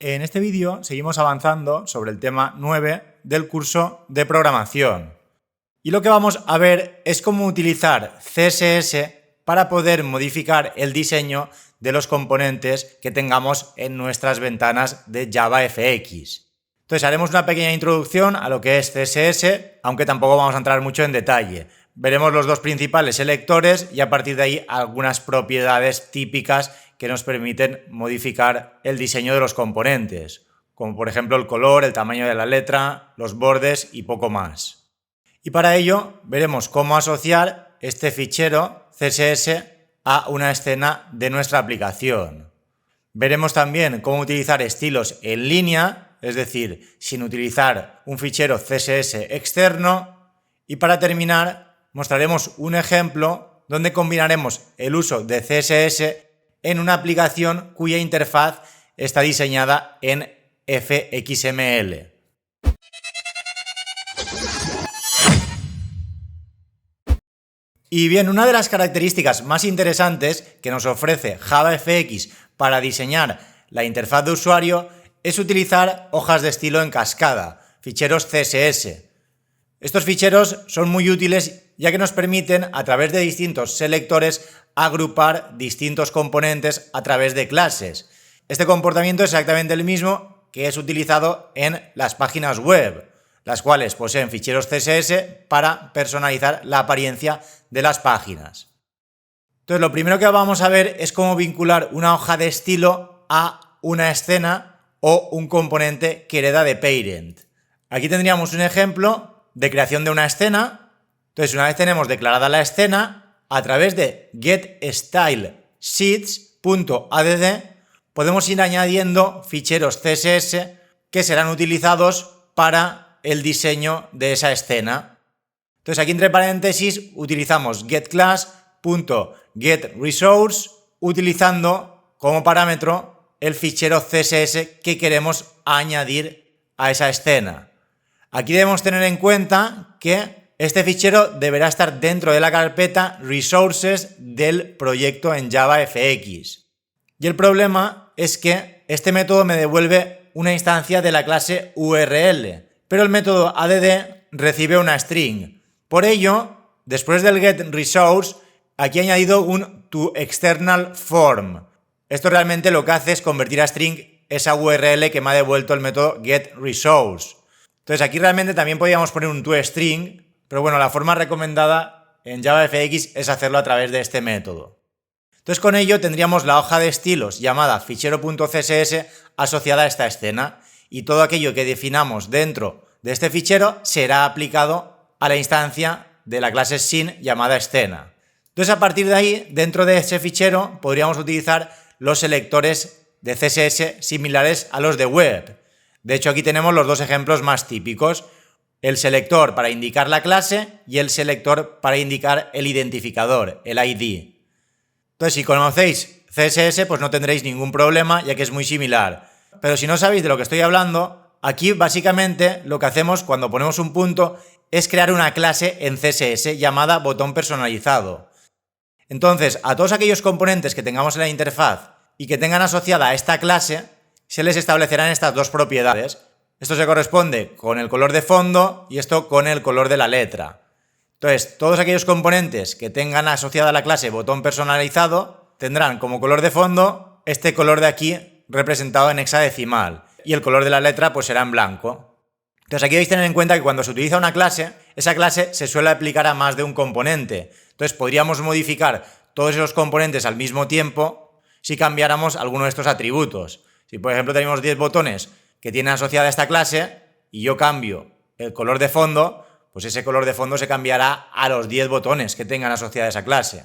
En este vídeo seguimos avanzando sobre el tema 9 del curso de programación. Y lo que vamos a ver es cómo utilizar CSS para poder modificar el diseño de los componentes que tengamos en nuestras ventanas de JavaFX. Entonces haremos una pequeña introducción a lo que es CSS, aunque tampoco vamos a entrar mucho en detalle. Veremos los dos principales selectores y a partir de ahí algunas propiedades típicas que nos permiten modificar el diseño de los componentes, como por ejemplo el color, el tamaño de la letra, los bordes y poco más. Y para ello veremos cómo asociar este fichero CSS a una escena de nuestra aplicación. Veremos también cómo utilizar estilos en línea, es decir, sin utilizar un fichero CSS externo. Y para terminar, mostraremos un ejemplo donde combinaremos el uso de CSS en una aplicación cuya interfaz está diseñada en FXML. Y bien, una de las características más interesantes que nos ofrece JavaFX para diseñar la interfaz de usuario es utilizar hojas de estilo en cascada, ficheros CSS. Estos ficheros son muy útiles ya que nos permiten, a través de distintos selectores, agrupar distintos componentes a través de clases. Este comportamiento es exactamente el mismo que es utilizado en las páginas web, las cuales poseen ficheros CSS para personalizar la apariencia de las páginas. Entonces, lo primero que vamos a ver es cómo vincular una hoja de estilo a una escena o un componente que hereda de parent. Aquí tendríamos un ejemplo de creación de una escena. Entonces, una vez tenemos declarada la escena, a través de getStyleSheets.add podemos ir añadiendo ficheros CSS que serán utilizados para el diseño de esa escena. Entonces, aquí entre paréntesis utilizamos getClass.getResource utilizando como parámetro el fichero CSS que queremos añadir a esa escena. Aquí debemos tener en cuenta que este fichero deberá estar dentro de la carpeta Resources del proyecto en JavaFX. Y el problema es que este método me devuelve una instancia de la clase URL, pero el método add recibe una string. Por ello, después del getResource, aquí he añadido un toExternalForm. Esto realmente lo que hace es convertir a string esa URL que me ha devuelto el método getResource. Entonces aquí realmente también podríamos poner un toString, pero bueno, la forma recomendada en JavaFX es hacerlo a través de este método. Entonces con ello tendríamos la hoja de estilos llamada fichero.css asociada a esta escena y todo aquello que definamos dentro de este fichero será aplicado a la instancia de la clase scene llamada escena. Entonces a partir de ahí, dentro de ese fichero podríamos utilizar los selectores de CSS similares a los de web. De hecho aquí tenemos los dos ejemplos más típicos. El selector para indicar la clase y el selector para indicar el identificador, el ID. Entonces, si conocéis CSS, pues no tendréis ningún problema, ya que es muy similar. Pero si no sabéis de lo que estoy hablando, aquí básicamente lo que hacemos cuando ponemos un punto es crear una clase en CSS llamada botón personalizado. Entonces, a todos aquellos componentes que tengamos en la interfaz y que tengan asociada a esta clase, se les establecerán estas dos propiedades. Esto se corresponde con el color de fondo y esto con el color de la letra. Entonces, todos aquellos componentes que tengan asociada la clase botón personalizado tendrán como color de fondo este color de aquí representado en hexadecimal y el color de la letra pues será en blanco. Entonces aquí debéis tener en cuenta que cuando se utiliza una clase, esa clase se suele aplicar a más de un componente. Entonces podríamos modificar todos esos componentes al mismo tiempo si cambiáramos alguno de estos atributos. Si por ejemplo tenemos 10 botones que tienen asociada esta clase y yo cambio el color de fondo, pues ese color de fondo se cambiará a los 10 botones que tengan asociada esa clase.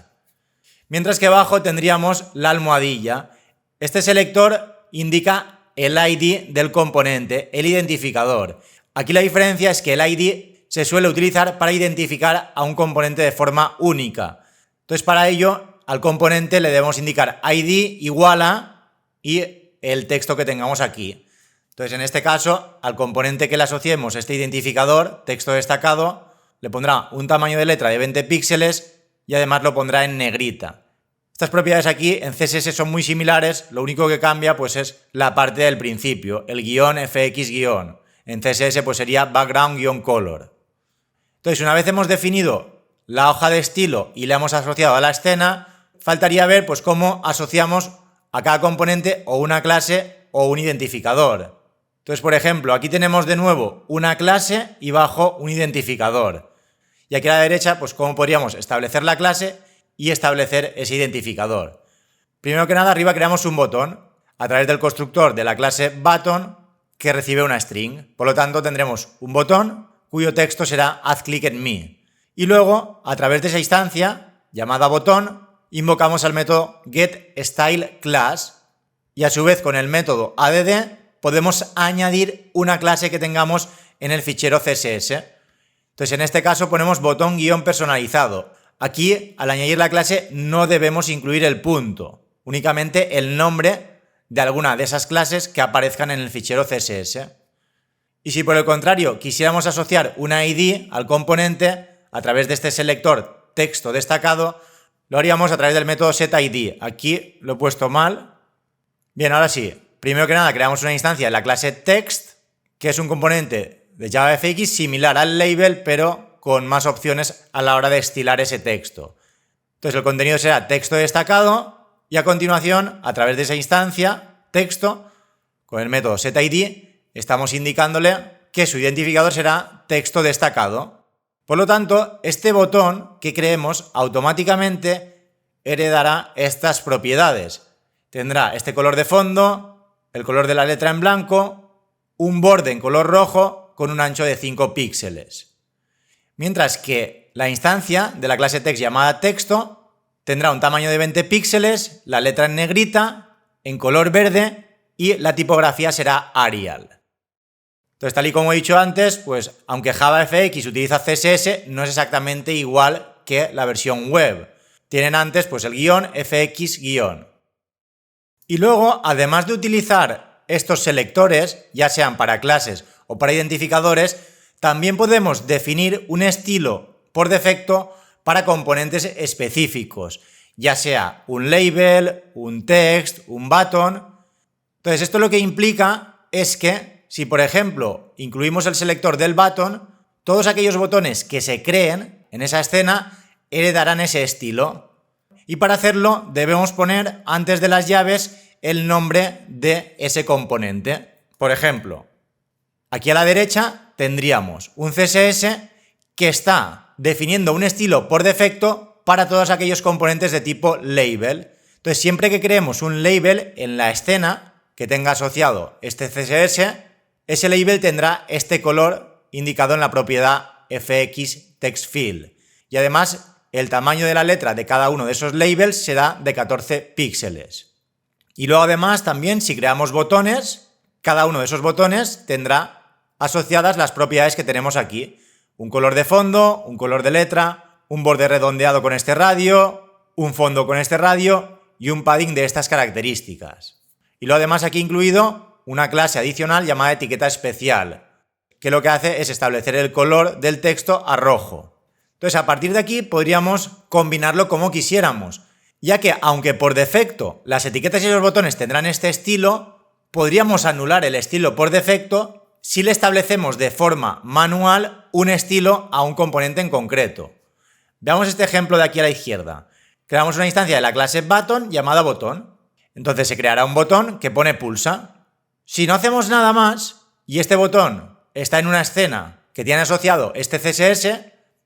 Mientras que abajo tendríamos la almohadilla. Este selector indica el ID del componente, el identificador. Aquí la diferencia es que el ID se suele utilizar para identificar a un componente de forma única. Entonces para ello al componente le debemos indicar ID igual a y el texto que tengamos aquí. Entonces, en este caso, al componente que le asociemos este identificador, texto destacado, le pondrá un tamaño de letra de 20 píxeles y además lo pondrá en negrita. Estas propiedades aquí en CSS son muy similares, lo único que cambia pues es la parte del principio, el guión fx guión. En CSS pues sería background-color. Entonces, una vez hemos definido la hoja de estilo y la hemos asociado a la escena, faltaría ver pues cómo asociamos a cada componente o una clase o un identificador. Entonces, por ejemplo, aquí tenemos de nuevo una clase y bajo un identificador. Y aquí a la derecha, pues cómo podríamos establecer la clase y establecer ese identificador. Primero que nada, arriba creamos un botón a través del constructor de la clase button que recibe una string. Por lo tanto, tendremos un botón cuyo texto será addClickEdMe. Y luego, a través de esa instancia llamada botón, invocamos al método getStyleClass y a su vez con el método add podemos añadir una clase que tengamos en el fichero CSS. Entonces, en este caso ponemos botón-personalizado. Aquí, al añadir la clase, no debemos incluir el punto, únicamente el nombre de alguna de esas clases que aparezcan en el fichero CSS. Y si por el contrario quisiéramos asociar una ID al componente a través de este selector texto destacado, lo haríamos a través del método setID. Aquí lo he puesto mal. Bien, ahora sí. Primero que nada, creamos una instancia de la clase text, que es un componente de JavaFX similar al label, pero con más opciones a la hora de estilar ese texto. Entonces el contenido será texto destacado y a continuación, a través de esa instancia, texto, con el método setID, estamos indicándole que su identificador será texto destacado. Por lo tanto, este botón que creemos automáticamente heredará estas propiedades. Tendrá este color de fondo, el color de la letra en blanco, un borde en color rojo con un ancho de 5 píxeles. Mientras que la instancia de la clase text llamada texto tendrá un tamaño de 20 píxeles, la letra en negrita, en color verde y la tipografía será Arial. Entonces, tal y como he dicho antes, pues aunque JavaFX utiliza CSS, no es exactamente igual que la versión web. Tienen antes pues el guión fx guión. Y luego, además de utilizar estos selectores, ya sean para clases o para identificadores, también podemos definir un estilo por defecto para componentes específicos, ya sea un label, un text, un button. Entonces, esto lo que implica es que si, por ejemplo, incluimos el selector del button, todos aquellos botones que se creen en esa escena heredarán ese estilo. Y para hacerlo debemos poner antes de las llaves el nombre de ese componente. Por ejemplo, aquí a la derecha tendríamos un CSS que está definiendo un estilo por defecto para todos aquellos componentes de tipo label. Entonces, siempre que creemos un label en la escena que tenga asociado este CSS, ese label tendrá este color indicado en la propiedad fxTextField. Y además, el tamaño de la letra de cada uno de esos labels será de 14 píxeles. Y luego además también si creamos botones, cada uno de esos botones tendrá asociadas las propiedades que tenemos aquí. Un color de fondo, un color de letra, un borde redondeado con este radio, un fondo con este radio y un padding de estas características. Y luego además aquí incluido una clase adicional llamada etiqueta especial, que lo que hace es establecer el color del texto a rojo. Entonces, a partir de aquí podríamos combinarlo como quisiéramos, ya que aunque por defecto las etiquetas y los botones tendrán este estilo, podríamos anular el estilo por defecto si le establecemos de forma manual un estilo a un componente en concreto. Veamos este ejemplo de aquí a la izquierda. Creamos una instancia de la clase button llamada botón. Entonces se creará un botón que pone pulsa. Si no hacemos nada más y este botón está en una escena que tiene asociado este CSS,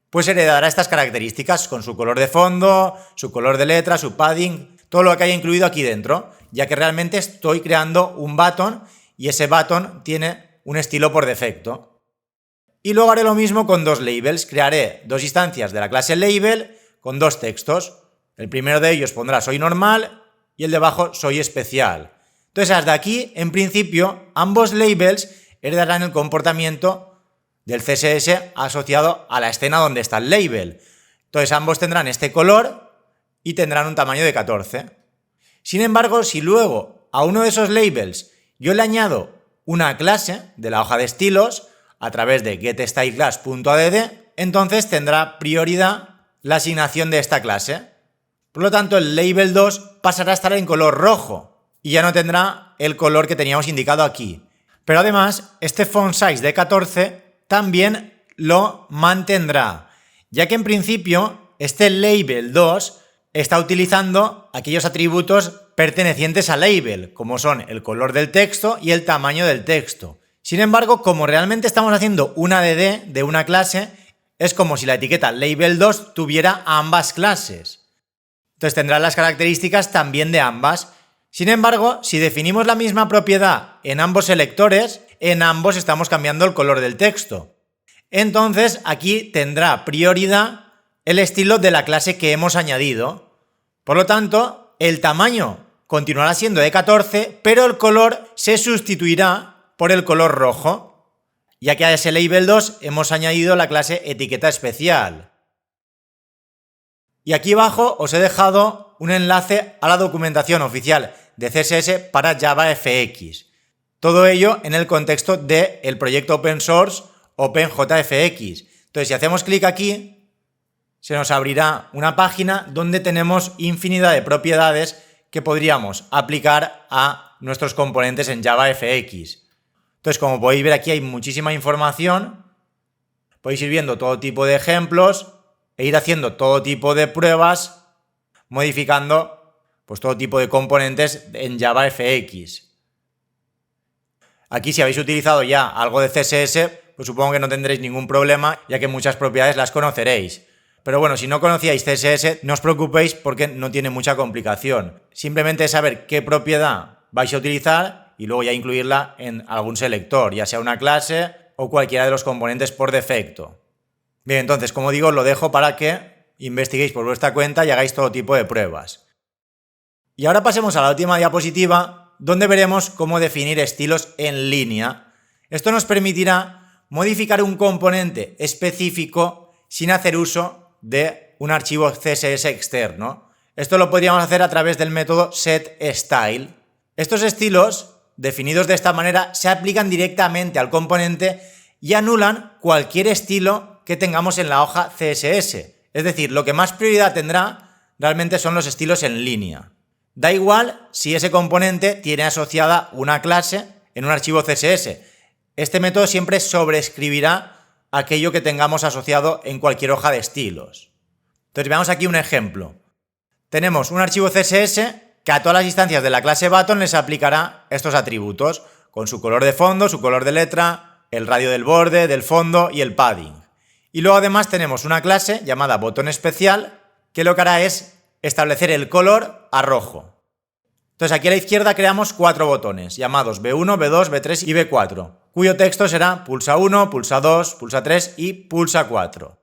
pues heredará estas características con su color de fondo, su color de letra, su padding, todo lo que haya incluido aquí dentro, ya que realmente estoy creando un button y ese button tiene un estilo por defecto. Y luego haré lo mismo con dos labels. Crearé dos instancias de la clase label con dos textos. El primero de ellos pondrá soy normal y el de abajo soy especial. Entonces, hasta aquí, en principio, ambos labels heredarán el comportamiento del CSS asociado a la escena donde está el label. Entonces, ambos tendrán este color y tendrán un tamaño de 14. Sin embargo, si luego a uno de esos labels yo le añado una clase de la hoja de estilos a través de getStyleClass.add, entonces tendrá prioridad la asignación de esta clase. Por lo tanto, el label 2 pasará a estar en color rojo y ya no tendrá el color que teníamos indicado aquí. Pero además, este font size de 14 también lo mantendrá, ya que en principio este label 2 está utilizando aquellos atributos pertenecientes al label, como son el color del texto y el tamaño del texto. Sin embargo, como realmente estamos haciendo una DD de una clase, es como si la etiqueta label 2 tuviera ambas clases. Entonces tendrá las características también de ambas. Sin embargo, si definimos la misma propiedad en ambos selectores, en ambos estamos cambiando el color del texto. Entonces aquí tendrá prioridad el estilo de la clase que hemos añadido. Por lo tanto, el tamaño continuará siendo de 14, pero el color se sustituirá por el color rojo, ya que a ese label 2 hemos añadido la clase etiqueta especial. Y aquí abajo os he dejado un enlace a la documentación oficial de CSS para JavaFX. Todo ello en el contexto del proyecto open source OpenJFX. Entonces, si hacemos clic aquí, se nos abrirá una página donde tenemos infinidad de propiedades que podríamos aplicar a nuestros componentes en JavaFX. Entonces, como podéis ver, aquí hay muchísima información. Podéis ir viendo todo tipo de ejemplos e ir haciendo todo tipo de pruebas, modificando pues todo tipo de componentes en JavaFX. Aquí, si habéis utilizado ya algo de CSS, pues supongo que no tendréis ningún problema, ya que muchas propiedades las conoceréis. Pero bueno, si no conocíais CSS, no os preocupéis porque no tiene mucha complicación. Simplemente es saber qué propiedad vais a utilizar y luego ya incluirla en algún selector, ya sea una clase o cualquiera de los componentes por defecto. Bien, entonces, como digo, os lo dejo para que investiguéis por vuestra cuenta y hagáis todo tipo de pruebas. Y ahora pasemos a la última diapositiva, donde veremos cómo definir estilos en línea. Esto nos permitirá modificar un componente específico sin hacer uso de un archivo CSS externo. Esto lo podríamos hacer a través del método setStyle. Estos estilos, definidos de esta manera, se aplican directamente al componente y anulan cualquier estilo que tengamos en la hoja CSS. Es decir, lo que más prioridad tendrá realmente son los estilos en línea. Da igual si ese componente tiene asociada una clase en un archivo CSS. Este método siempre sobreescribirá aquello que tengamos asociado en cualquier hoja de estilos. Entonces veamos aquí un ejemplo. Tenemos un archivo CSS que a todas las instancias de la clase button les aplicará estos atributos, con su color de fondo, su color de letra, el radio del borde, del fondo y el padding. Y luego además tenemos una clase llamada botón especial que lo que hará es establecer el color a rojo. Entonces aquí a la izquierda creamos 4 botones llamados B1, B2, B3 y B4, cuyo texto será pulsa 1, pulsa 2, pulsa 3 y pulsa 4.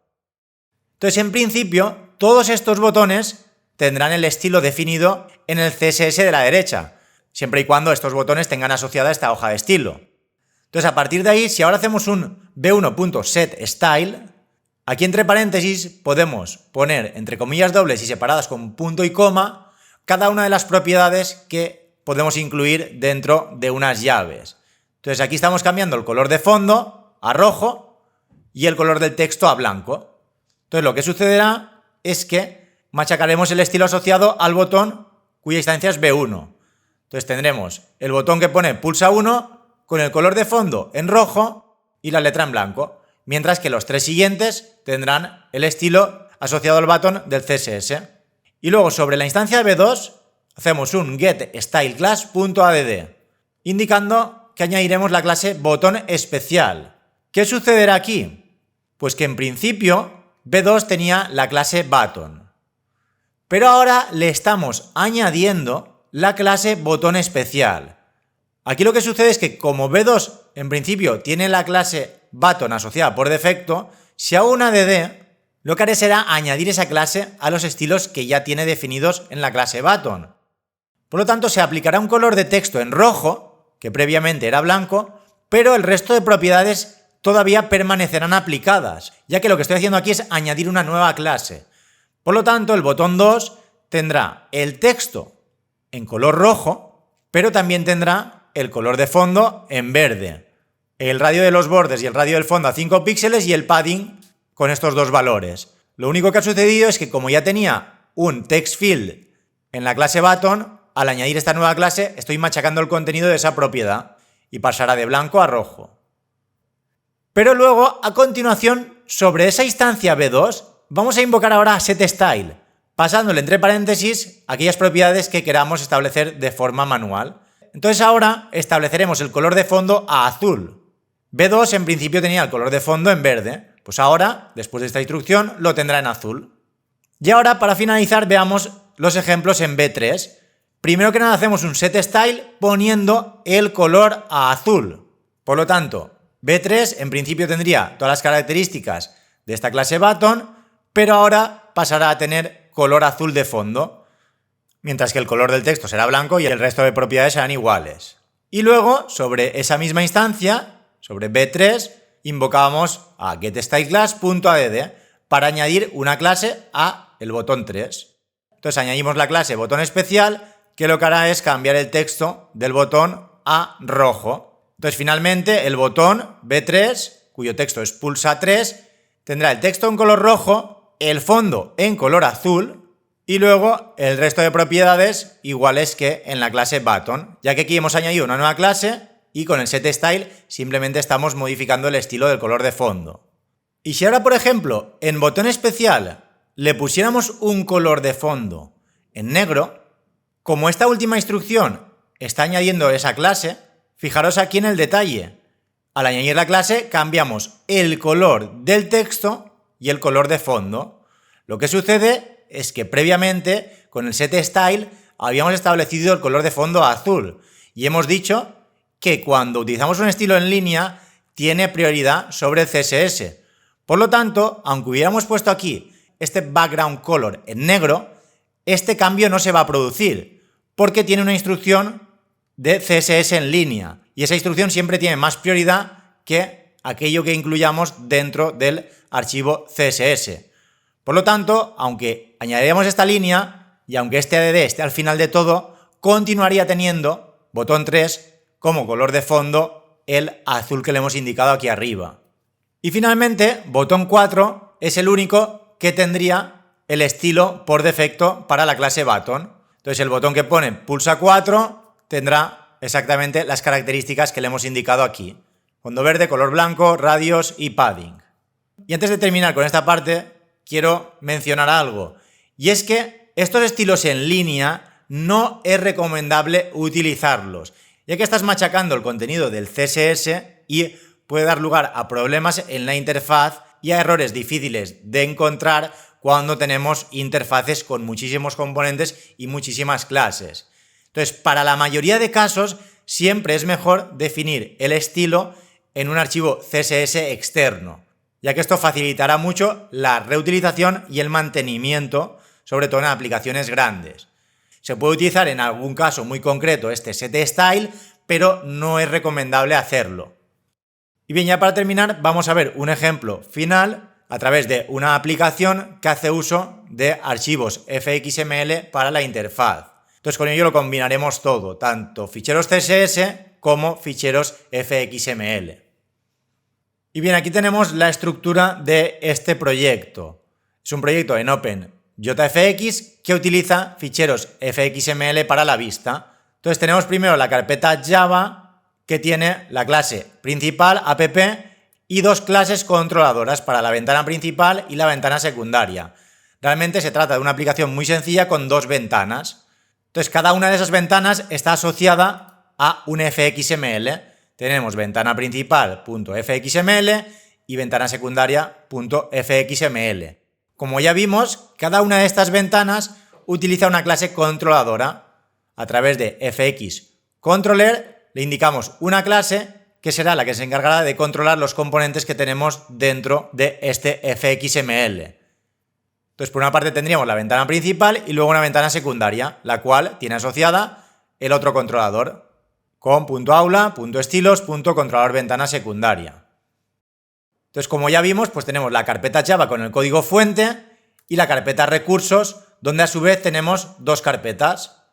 Entonces en principio todos estos botones tendrán el estilo definido en el CSS de la derecha, siempre y cuando estos botones tengan asociada esta hoja de estilo. Entonces a partir de ahí, si ahora hacemos un b1.setStyle, aquí entre paréntesis podemos poner entre comillas dobles y separadas con punto y coma cada una de las propiedades que podemos incluir dentro de unas llaves. Entonces aquí estamos cambiando el color de fondo a rojo y el color del texto a blanco. Entonces lo que sucederá es que machacaremos el estilo asociado al botón cuya instancia es B1. Entonces tendremos el botón que pone pulsa 1 con el color de fondo en rojo y la letra en blanco, mientras que los 3 siguientes tendrán el estilo asociado al botón del CSS. Y luego sobre la instancia de B2 hacemos un getStyleClass.add, indicando que añadiremos la clase botón especial. ¿Qué sucederá aquí? Pues que en principio B2 tenía la clase button, pero ahora le estamos añadiendo la clase botón especial. Aquí lo que sucede es que como B2 en principio tiene la clase button asociada por defecto, si hago una DD, lo que haré será añadir esa clase a los estilos que ya tiene definidos en la clase button. Por lo tanto, se aplicará un color de texto en rojo, que previamente era blanco, pero el resto de propiedades todavía permanecerán aplicadas, ya que lo que estoy haciendo aquí es añadir una nueva clase. Por lo tanto, el botón 2 tendrá el texto en color rojo, pero también tendrá el color de fondo en verde, el radio de los bordes y el radio del fondo a 5 píxeles y el padding con estos 2 valores. Lo único que ha sucedido es que como ya tenía un text field en la clase button, al añadir esta nueva clase estoy machacando el contenido de esa propiedad y pasará de blanco a rojo. Pero luego, a continuación, sobre esa instancia B2, vamos a invocar ahora a setStyle, pasándole entre paréntesis aquellas propiedades que queramos establecer de forma manual. Entonces ahora estableceremos el color de fondo a azul. B2 en principio tenía el color de fondo en verde, pues ahora, después de esta instrucción, lo tendrá en azul. Y ahora, para finalizar, veamos los ejemplos en B3. Primero que nada hacemos un setStyle poniendo el color a azul. Por lo tanto, B3 en principio tendría todas las características de esta clase button, pero ahora pasará a tener color azul de fondo, mientras que el color del texto será blanco y el resto de propiedades serán iguales. Y luego, sobre esa misma instancia, sobre B3, invocábamos a getStyleClass.add para añadir una clase a el botón 3. Entonces añadimos la clase botón especial, que lo que hará es cambiar el texto del botón a rojo. Entonces finalmente el botón B3, cuyo texto es pulsa 3, tendrá el texto en color rojo, el fondo en color azul y luego el resto de propiedades iguales que en la clase button, ya que aquí hemos añadido una nueva clase y con el setStyle simplemente estamos modificando el estilo del color de fondo. Y si ahora, por ejemplo, en botón especial le pusiéramos un color de fondo en negro, como esta última instrucción está añadiendo esa clase, fijaros aquí en el detalle. Al añadir la clase cambiamos el color del texto y el color de fondo. Lo que sucede es que previamente con el setStyle habíamos establecido el color de fondo a azul y hemos dicho que cuando utilizamos un estilo en línea tiene prioridad sobre el CSS. Por lo tanto, aunque hubiéramos puesto aquí este background color en negro, este cambio no se va a producir porque tiene una instrucción de CSS en línea y esa instrucción siempre tiene más prioridad que aquello que incluyamos dentro del archivo CSS. Por lo tanto, aunque añadiríamos esta línea y aunque este add esté al final de todo, continuaría teniendo botón 3 como color de fondo el azul que le hemos indicado aquí arriba. Y finalmente, botón 4 es el único que tendría el estilo por defecto para la clase button. Entonces el botón que pone pulsa 4 tendrá exactamente las características que le hemos indicado aquí. Fondo verde, color blanco, radios y padding. Y antes de terminar con esta parte, quiero mencionar algo. Y es que estos estilos en línea no es recomendable utilizarlos, ya que estás machacando el contenido del CSS y puede dar lugar a problemas en la interfaz y a errores difíciles de encontrar cuando tenemos interfaces con muchísimos componentes y muchísimas clases. Entonces, para la mayoría de casos, siempre es mejor definir el estilo en un archivo CSS externo, ya que esto facilitará mucho la reutilización y el mantenimiento, sobre todo en aplicaciones grandes. Se puede utilizar en algún caso muy concreto este setStyle, pero no es recomendable hacerlo. Y bien, ya para terminar, vamos a ver un ejemplo final a través de una aplicación que hace uso de archivos fxml para la interfaz. Entonces con ello lo combinaremos todo, tanto ficheros CSS como ficheros fxml. Y bien, aquí tenemos la estructura de este proyecto. Es un proyecto en OpenJFX que utiliza ficheros fxml para la vista. Entonces tenemos primero la carpeta Java, que tiene la clase principal, app, y dos clases controladoras para la ventana principal y la ventana secundaria. Realmente se trata de una aplicación muy sencilla con dos ventanas. Entonces cada una de esas ventanas está asociada a un fxml. Tenemos ventana principal.fxml y ventana secundaria.fxml. Como ya vimos, cada una de estas ventanas utiliza una clase controladora. A través de fxController le indicamos una clase que será la que se encargará de controlar los componentes que tenemos dentro de este fxml. Entonces, por una parte tendríamos la ventana principal y luego una ventana secundaria, la cual tiene asociada el otro controlador, con .aula, .estilos, .controlador ventana secundaria. Entonces, como ya vimos, pues tenemos la carpeta Java con el código fuente y la carpeta recursos, donde a su vez tenemos dos carpetas.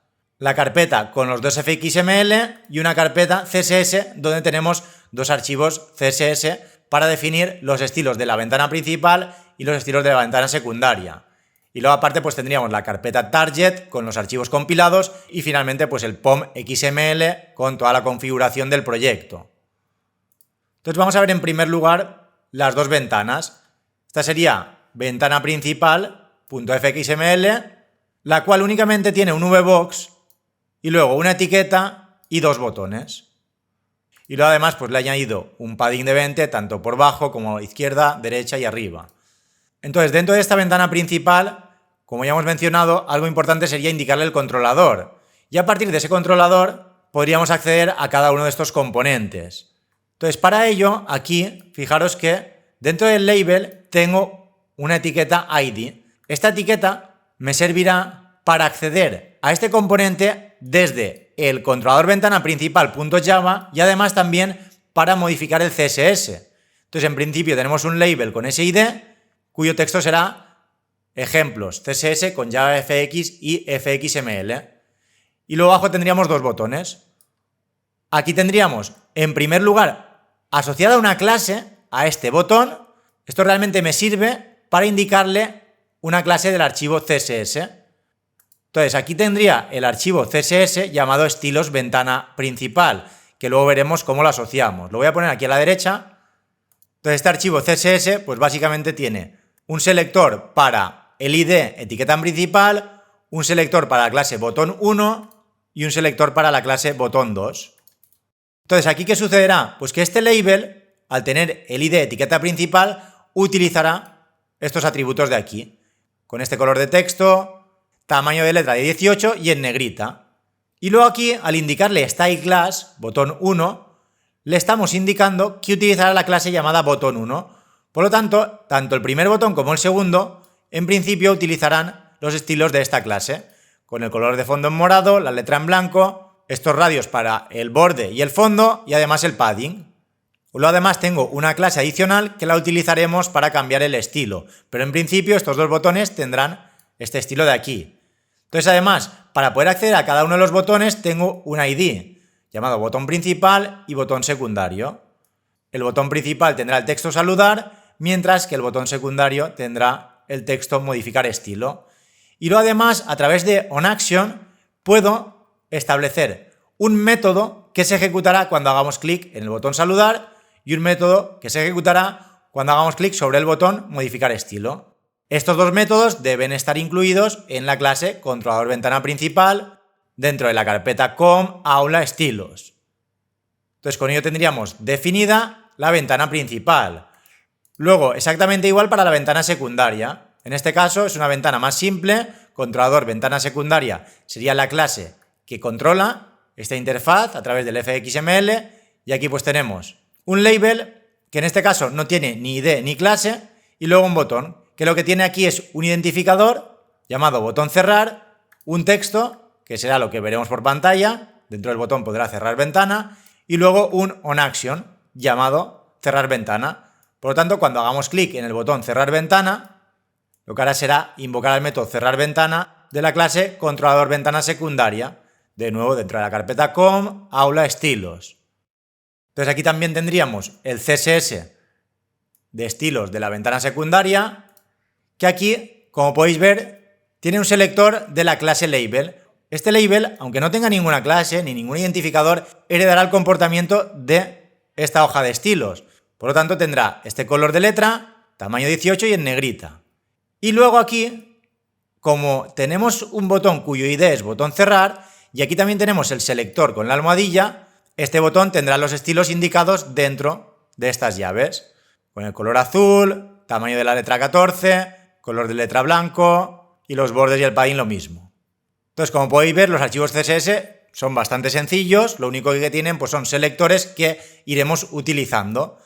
La carpeta con los dos fxml y una carpeta CSS donde tenemos dos archivos CSS para definir los estilos de la ventana principal y los estilos de la ventana secundaria. Y luego aparte pues tendríamos la carpeta target con los archivos compilados y finalmente pues el POM XML con toda la configuración del proyecto. Entonces vamos a ver en primer lugar las dos ventanas. Esta sería ventana principal.fxml, la cual únicamente tiene un VBox y luego una etiqueta y dos botones. Y luego además pues le he añadido un padding de 20 tanto por bajo como izquierda, derecha y arriba. Entonces, dentro de esta ventana principal, como ya hemos mencionado, algo importante sería indicarle el controlador. Y a partir de ese controlador podríamos acceder a cada uno de estos componentes. Entonces, para ello, aquí, fijaros que dentro del label tengo una etiqueta ID. Esta etiqueta me servirá para acceder a este componente desde el controlador ventana principal.java y además también para modificar el CSS. Entonces, en principio tenemos un label con ese ID, cuyo texto será ejemplos CSS con JavaFX y FXML. Y luego abajo tendríamos dos botones. Aquí tendríamos, en primer lugar, asociada una clase a este botón. Esto realmente me sirve para indicarle una clase del archivo CSS. Entonces, aquí tendría el archivo CSS llamado estilos ventana principal, que luego veremos cómo lo asociamos. Lo voy a poner aquí a la derecha. Entonces, este archivo CSS, pues básicamente tiene un selector para el ID etiqueta principal, un selector para la clase botón 1 y un selector para la clase botón 2. Entonces, ¿aquí qué sucederá? Pues que este label, al tener el ID etiqueta principal, utilizará estos atributos de aquí, con este color de texto, tamaño de letra de 18 y en negrita. Y luego aquí, al indicarle style class, botón 1, le estamos indicando que utilizará la clase llamada botón 1. Por lo tanto, tanto el primer botón como el segundo, en principio utilizarán los estilos de esta clase, con el color de fondo en morado, la letra en blanco, estos radios para el borde y el fondo y además el padding. Luego además tengo una clase adicional que la utilizaremos para cambiar el estilo, pero en principio estos dos botones tendrán este estilo de aquí. Entonces además, para poder acceder a cada uno de los botones tengo un ID llamado botón principal y botón secundario. El botón principal tendrá el texto saludar, mientras que el botón secundario tendrá el texto modificar estilo. Y luego además, a través de onAction, puedo establecer un método que se ejecutará cuando hagamos clic en el botón saludar y un método que se ejecutará cuando hagamos clic sobre el botón modificar estilo. Estos dos métodos deben estar incluidos en la clase controlador ventana principal dentro de la carpeta com aula estilos. Entonces con ello tendríamos definida la ventana principal. Luego, exactamente igual para la ventana secundaria. En este caso es una ventana más simple. Controlador ventana secundaria sería la clase que controla esta interfaz a través del FXML. Y aquí pues tenemos un label que en este caso no tiene ni ID ni clase. Y luego un botón que lo que tiene aquí es un identificador llamado botón cerrar, un texto que será lo que veremos por pantalla. Dentro del botón podrá cerrar ventana. Y luego un onAction llamado cerrar ventana. Por lo tanto, cuando hagamos clic en el botón cerrar ventana, lo que hará será invocar el método cerrar ventana de la clase controlador ventana secundaria, de nuevo dentro de la carpeta com aula estilos. Entonces aquí también tendríamos el CSS de estilos de la ventana secundaria, que aquí, como podéis ver, tiene un selector de la clase label. Este label, aunque no tenga ninguna clase ni ningún identificador, heredará el comportamiento de esta hoja de estilos. Por lo tanto, tendrá este color de letra, tamaño 18 y en negrita. Y luego aquí, como tenemos un botón cuyo ID es botón cerrar, y aquí también tenemos el selector con la almohadilla, este botón tendrá los estilos indicados dentro de estas llaves. Con el color azul, tamaño de la letra 14, color de letra blanco y los bordes y el padding lo mismo. Entonces, como podéis ver, los archivos CSS son bastante sencillos, lo único que tienen pues, son selectores que iremos utilizando.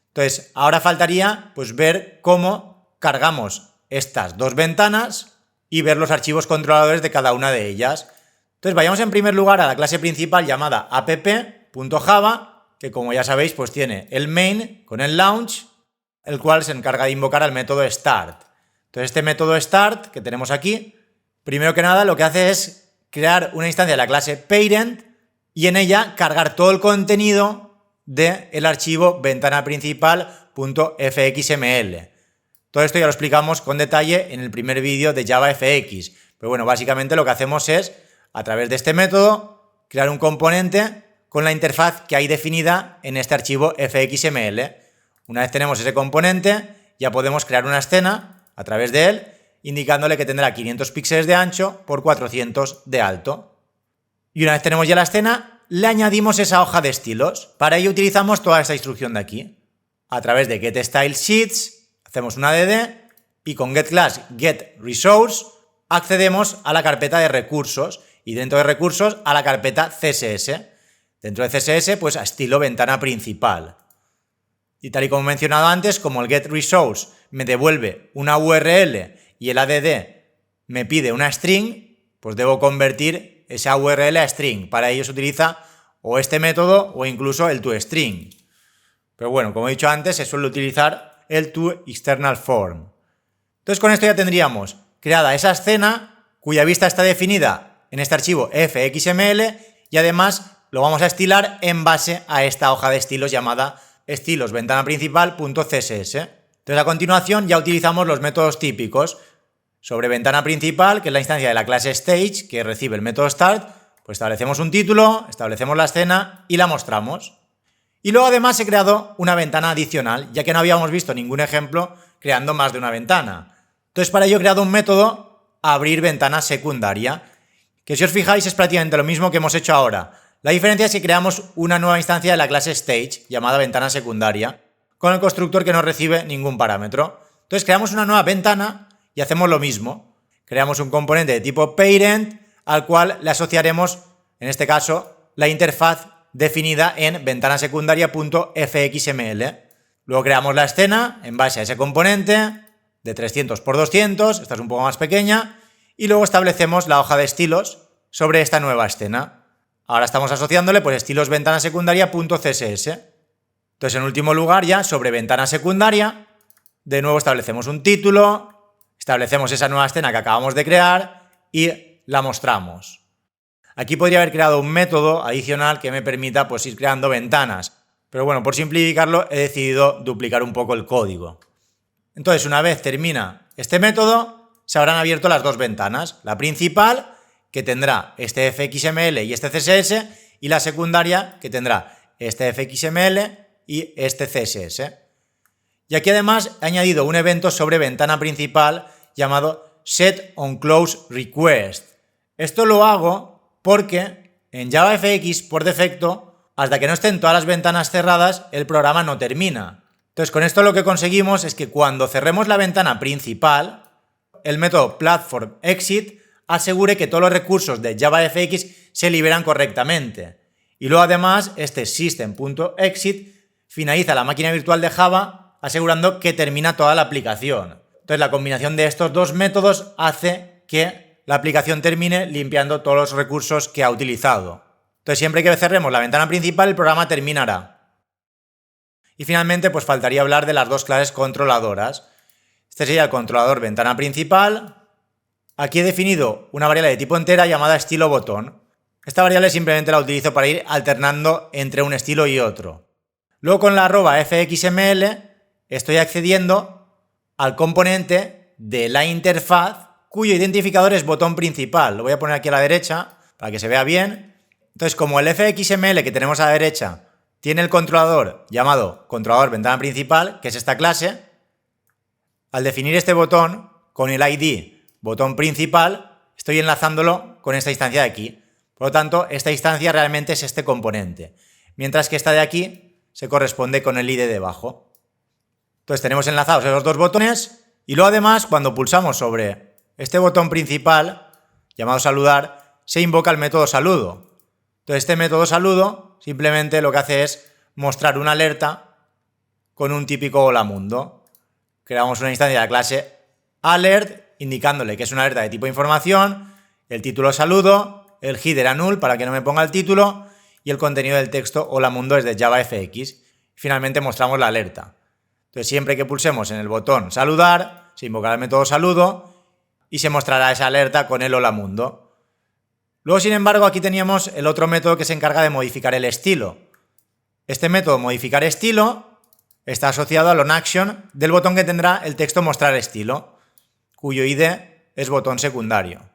Entonces, ahora faltaría pues, ver cómo cargamos estas dos ventanas y ver los archivos controladores de cada una de ellas. Entonces, vayamos en primer lugar a la clase principal llamada app.java, que como ya sabéis, pues tiene el main con el launch, el cual se encarga de invocar al método start. Entonces, este método start que tenemos aquí, primero que nada lo que hace es crear una instancia de la clase parent y en ella cargar todo el contenido del archivo ventana principal.fxml. Todo esto ya lo explicamos con detalle en el primer vídeo de JavaFX. Pero bueno, básicamente lo que hacemos es, a través de este método, crear un componente con la interfaz que hay definida en este archivo fxml. Una vez tenemos ese componente, ya podemos crear una escena a través de él, indicándole que tendrá 500 píxeles de ancho por 400 de alto. Y una vez tenemos ya la escena, le añadimos esa hoja de estilos. Para ello utilizamos toda esta instrucción de aquí. A través de getStyleSheets, hacemos una add y con getClass getResource accedemos a la carpeta de recursos y dentro de recursos a la carpeta CSS. Dentro de CSS, pues a estilo ventana principal. Y tal y como he mencionado antes, como el getResource me devuelve una URL y el add me pide una string, pues debo convertir esa URL a string. Para ello se utiliza o este método o incluso el toString. Pero bueno, como he dicho antes, se suele utilizar el toExternalForm. Entonces con esto ya tendríamos creada esa escena cuya vista está definida en este archivo fxml y además lo vamos a estilar en base a esta hoja de estilos llamada estilos_ventana_principal.css. Entonces a continuación ya utilizamos los métodos típicos. Sobre ventana principal, que es la instancia de la clase stage que recibe el método start, pues establecemos un título, establecemos la escena y la mostramos. Y luego además he creado una ventana adicional, ya que no habíamos visto ningún ejemplo creando más de una ventana. Entonces para ello he creado un método abrir ventana secundaria, que si os fijáis es prácticamente lo mismo que hemos hecho ahora. La diferencia es que creamos una nueva instancia de la clase stage, llamada ventana secundaria, con el constructor que no recibe ningún parámetro. Entonces creamos una nueva ventana y hacemos lo mismo. Creamos un componente de tipo parent al cual le asociaremos, en este caso, la interfaz definida en ventanasecundaria.fxml. Luego creamos la escena en base a ese componente de 300 por 200, esta es un poco más pequeña, y luego establecemos la hoja de estilos sobre esta nueva escena. Ahora estamos asociándole pues estilos ventanasecundaria.css. Entonces, en último lugar, ya sobre ventana secundaria, de nuevo establecemos un título, establecemos esa nueva escena que acabamos de crear y la mostramos. Aquí podría haber creado un método adicional que me permita pues ir creando ventanas, pero bueno, por simplificarlo he decidido duplicar un poco el código. Entonces, una vez termina este método, se habrán abierto las dos ventanas, la principal, que tendrá este fxml y este css, y la secundaria, que tendrá este fxml y este css. Y aquí además he añadido un evento sobre ventana principal llamado setOnCloseRequest. Esto lo hago porque en JavaFX, por defecto, hasta que no estén todas las ventanas cerradas, el programa no termina. Entonces, con esto lo que conseguimos es que cuando cerremos la ventana principal, el método platformExit asegure que todos los recursos de JavaFX se liberan correctamente. Y luego además, este system.exit finaliza la máquina virtual de Java asegurando que termina toda la aplicación. Entonces, la combinación de estos dos métodos hace que la aplicación termine limpiando todos los recursos que ha utilizado. Entonces, siempre que cerremos la ventana principal, el programa terminará. Y finalmente, pues faltaría hablar de las dos clases controladoras. Este sería el controlador ventana principal. Aquí he definido una variable de tipo entera llamada estilo botón. Esta variable simplemente la utilizo para ir alternando entre un estilo y otro. Luego con la @fxml estoy accediendo al componente de la interfaz cuyo identificador es botón principal. Lo voy a poner aquí a la derecha para que se vea bien. Entonces, como el fxml que tenemos a la derecha tiene el controlador llamado controlador ventana principal, que es esta clase, al definir este botón con el ID botón principal, estoy enlazándolo con esta instancia de aquí. Por lo tanto, esta instancia realmente es este componente, mientras que esta de aquí se corresponde con el ID de debajo. Entonces tenemos enlazados esos dos botones y luego además cuando pulsamos sobre este botón principal llamado saludar se invoca el método saludo. Entonces este método saludo simplemente lo que hace es mostrar una alerta con un típico hola mundo. Creamos una instancia de la clase alert indicándole que es una alerta de tipo información, el título saludo, el header a null para que no me ponga el título y el contenido del texto hola mundo es de JavaFX. Finalmente mostramos la alerta. Entonces, siempre que pulsemos en el botón saludar, se invocará el método saludo y se mostrará esa alerta con el hola mundo. Luego, sin embargo, aquí teníamos el otro método que se encarga de modificar el estilo. Este método modificar estilo está asociado al onAction del botón que tendrá el texto mostrar estilo, cuyo ID es botón secundario.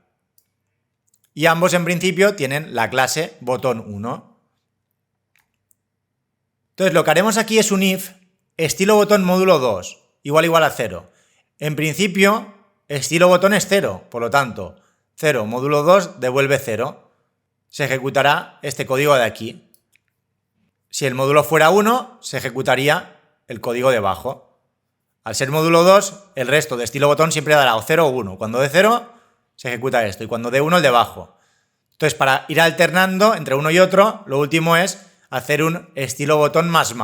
Y ambos en principio tienen la clase botón1. Entonces lo que haremos aquí es un if estilo botón módulo 2 igual a 0. En principio, estilo botón es 0, por lo tanto, 0 módulo 2 devuelve 0. Se ejecutará este código de aquí. Si el módulo fuera 1, se ejecutaría el código debajo. Al ser módulo 2, el resto de estilo botón siempre dará o 0 o 1. Cuando dé 0, se ejecuta esto, y cuando dé 1, el debajo. Entonces, para ir alternando entre uno y otro, lo último es hacer un estilo botón más,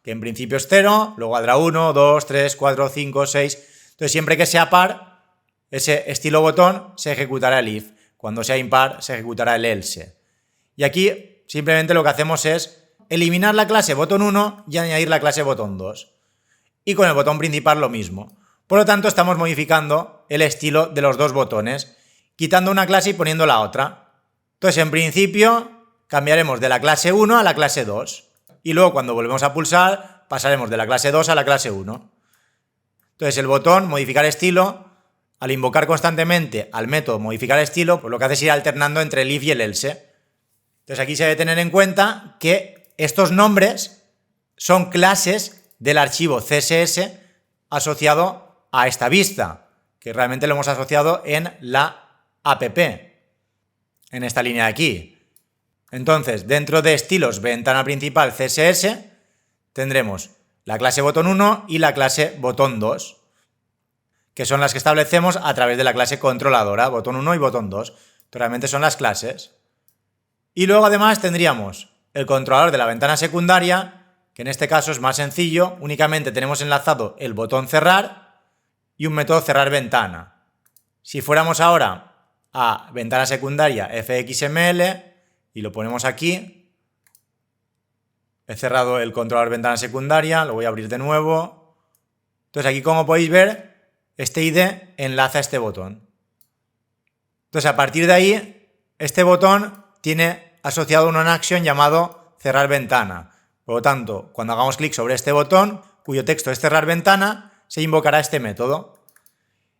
que en principio es 0, luego valdrá 1, 2, 3, 4, 5, 6. Entonces, siempre que sea par, ese estilo botón se ejecutará el if. Cuando sea impar, se ejecutará el else. Y aquí simplemente lo que hacemos es eliminar la clase botón1 y añadir la clase botón2. Y con el botón principal lo mismo. Por lo tanto, estamos modificando el estilo de los dos botones, quitando una clase y poniendo la otra. Entonces, en principio, cambiaremos de la clase 1 a la clase 2. Y luego, cuando volvemos a pulsar, pasaremos de la clase 2 a la clase 1. Entonces, el botón modificar estilo, al invocar constantemente al método modificar estilo, pues lo que hace es ir alternando entre el if y el else. Entonces, aquí se debe tener en cuenta que estos nombres son clases del archivo CSS asociado a esta vista, que realmente lo hemos asociado en la app, en esta línea de aquí. Entonces, dentro de estilos ventana principal CSS, tendremos la clase botón1 y la clase botón2, que son las que establecemos a través de la clase controladora, botón1 y botón2. Realmente son las clases. Y luego además tendríamos el controlador de la ventana secundaria, que en este caso es más sencillo, únicamente tenemos enlazado el botón cerrar y un método cerrar ventana. Si fuéramos ahora a ventana secundaria fxml y lo ponemos aquí, he cerrado el controlador ventana secundaria, lo voy a abrir de nuevo. Entonces aquí, como podéis ver, este ID enlaza este botón. Entonces, a partir de ahí, este botón tiene asociado un onAction llamado cerrar ventana. Por lo tanto, cuando hagamos clic sobre este botón, cuyo texto es cerrar ventana, se invocará este método.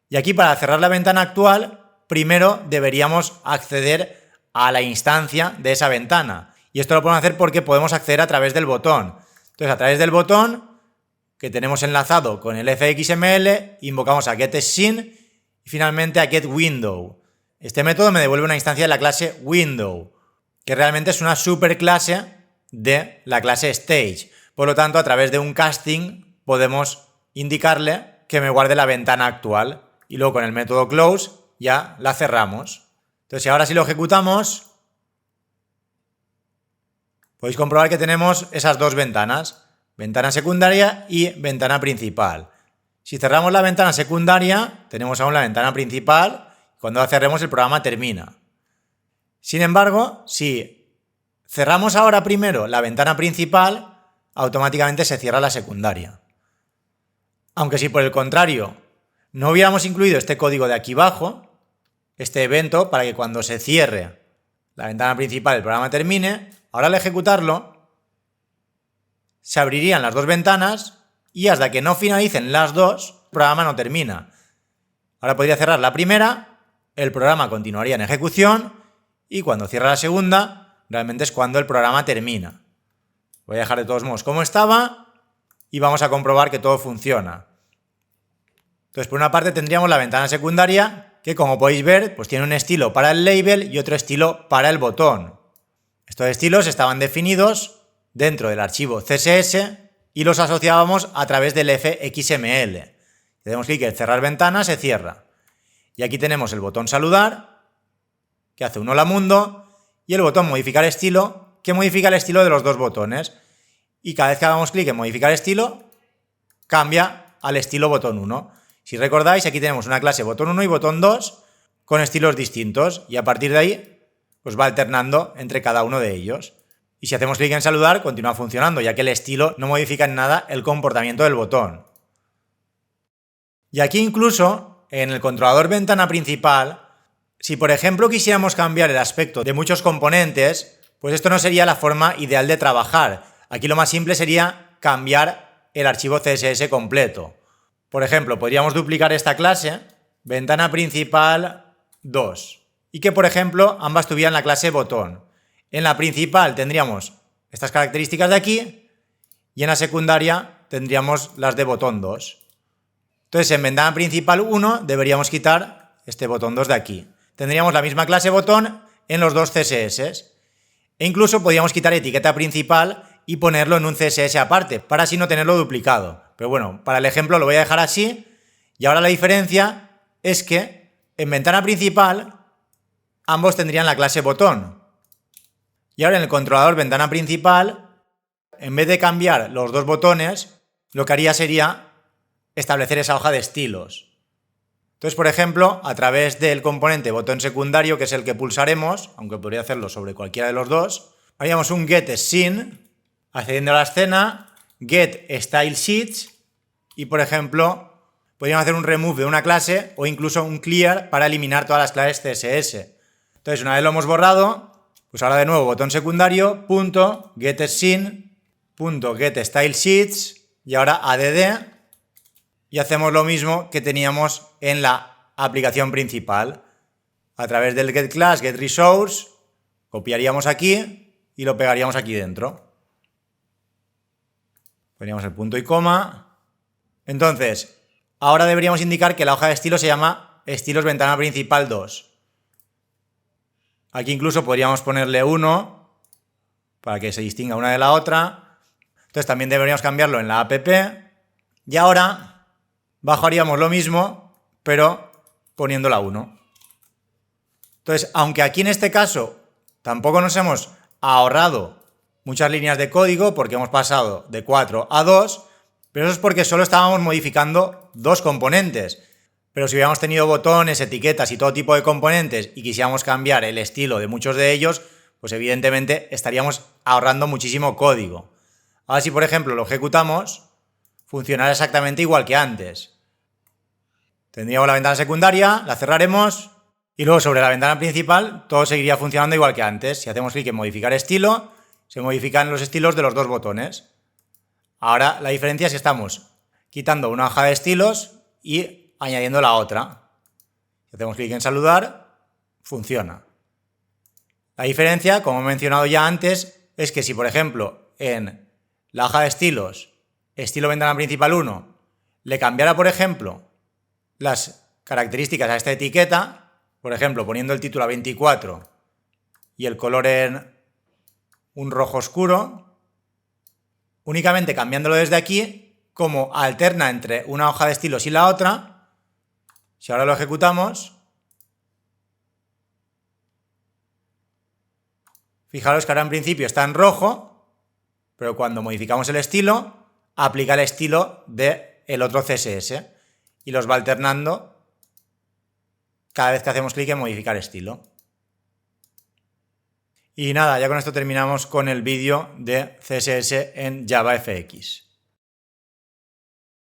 Y aquí, para cerrar la ventana actual, primero deberíamos acceder a la instancia de esa ventana. Y esto lo podemos hacer porque podemos acceder a través del botón. Entonces, a través del botón que tenemos enlazado con el fxml, invocamos a getScene y finalmente a getWindow. Este método me devuelve una instancia de la clase Window, que realmente es una superclase de la clase Stage. Por lo tanto, a través de un casting podemos indicarle que me guarde la ventana actual. Y luego con el método close ya la cerramos. Entonces, si ahora sí lo ejecutamos, podéis comprobar que tenemos esas dos ventanas, ventana secundaria y ventana principal. Si cerramos la ventana secundaria, tenemos aún la ventana principal. Cuando la cerremos, el programa termina. Sin embargo, si cerramos ahora primero la ventana principal, automáticamente se cierra la secundaria. Aunque si por el contrario no hubiéramos incluido este código de aquí abajo, este evento, para que cuando se cierre la ventana principal el programa termine, ahora al ejecutarlo se abrirían las dos ventanas y hasta que no finalicen las dos, el programa no termina. Ahora podría cerrar la primera, el programa continuaría en ejecución y cuando cierra la segunda, realmente es cuando el programa termina. Voy a dejar de todos modos como estaba y vamos a comprobar que todo funciona. Entonces, por una parte tendríamos la ventana secundaria, que como podéis ver, pues tiene un estilo para el label y otro estilo para el botón. Estos estilos estaban definidos dentro del archivo CSS y los asociábamos a través del fxml. Le damos clic en cerrar ventana, se cierra. Y aquí tenemos el botón saludar, que hace un hola mundo, y el botón modificar estilo, que modifica el estilo de los dos botones. Y cada vez que hagamos clic en modificar estilo, cambia al estilo botón 1. Si recordáis, aquí tenemos una clase botón 1 y botón 2 con estilos distintos y a partir de ahí pues va alternando entre cada uno de ellos. Y si hacemos clic en saludar, continúa funcionando, ya que el estilo no modifica en nada el comportamiento del botón. Y aquí incluso, en el controlador ventana principal, si por ejemplo quisiéramos cambiar el aspecto de muchos componentes, pues esto no sería la forma ideal de trabajar. Aquí lo más simple sería cambiar el archivo CSS completo. Por ejemplo, podríamos duplicar esta clase, ventana principal 2, y que, por ejemplo, ambas tuvieran la clase botón. En la principal tendríamos estas características de aquí y en la secundaria tendríamos las de botón 2. Entonces, en ventana principal 1 deberíamos quitar este botón 2 de aquí. Tendríamos la misma clase botón en los dos CSS. E incluso podríamos quitar etiqueta principal y ponerlo en un CSS aparte, para así no tenerlo duplicado. Pero bueno, para el ejemplo lo voy a dejar así. Y ahora la diferencia es que en ventana principal ambos tendrían la clase botón. Y ahora en el controlador ventana principal, en vez de cambiar los dos botones, lo que haría sería establecer esa hoja de estilos. Entonces, por ejemplo, a través del componente botón secundario, que es el que pulsaremos, aunque podría hacerlo sobre cualquiera de los dos, haríamos un getScene, accediendo a la escena, getStyleSheets, y por ejemplo, podríamos hacer un remove de una clase o incluso un clear para eliminar todas las clases CSS. Entonces, una vez lo hemos borrado, pues ahora de nuevo botón secundario, punto, getScene, punto, getStyleSheets, y ahora add, y hacemos lo mismo que teníamos en la aplicación principal. A través del getClass, getResource, copiaríamos aquí y lo pegaríamos aquí dentro. Poníamos el punto y coma. Entonces, ahora deberíamos indicar que la hoja de estilo se llama estilos ventana principal 2. Aquí incluso podríamos ponerle 1 para que se distinga una de la otra. Entonces también deberíamos cambiarlo en la app. Y ahora bajaríamos lo mismo, pero poniendo la 1. Entonces, aunque aquí en este caso tampoco nos hemos ahorrado muchas líneas de código porque hemos pasado de 4 a 2, pero eso es porque solo estábamos modificando dos componentes. Pero si hubiéramos tenido botones, etiquetas y todo tipo de componentes y quisiéramos cambiar el estilo de muchos de ellos, pues evidentemente estaríamos ahorrando muchísimo código. Ahora si por ejemplo lo ejecutamos, funcionará exactamente igual que antes. Tendríamos la ventana secundaria, la cerraremos y luego sobre la ventana principal todo seguiría funcionando igual que antes. Si hacemos clic en modificar estilo, se modifican los estilos de los dos botones. Ahora la diferencia es que estamos quitando una hoja de estilos y añadiendo la otra. Si hacemos clic en saludar, funciona. La diferencia, como he mencionado ya antes, es que si por ejemplo en la hoja de estilos, estilo ventana principal 1, le cambiara por ejemplo las características a esta etiqueta, por ejemplo poniendo el título a 24 y el color en un rojo oscuro, únicamente cambiándolo desde aquí, como alterna entre una hoja de estilos y la otra, si ahora lo ejecutamos, fijaros que ahora en principio está en rojo, pero cuando modificamos el estilo, aplica el estilo del otro CSS y los va alternando cada vez que hacemos clic en modificar estilo. Y nada, ya con esto terminamos con el vídeo de CSS en JavaFX.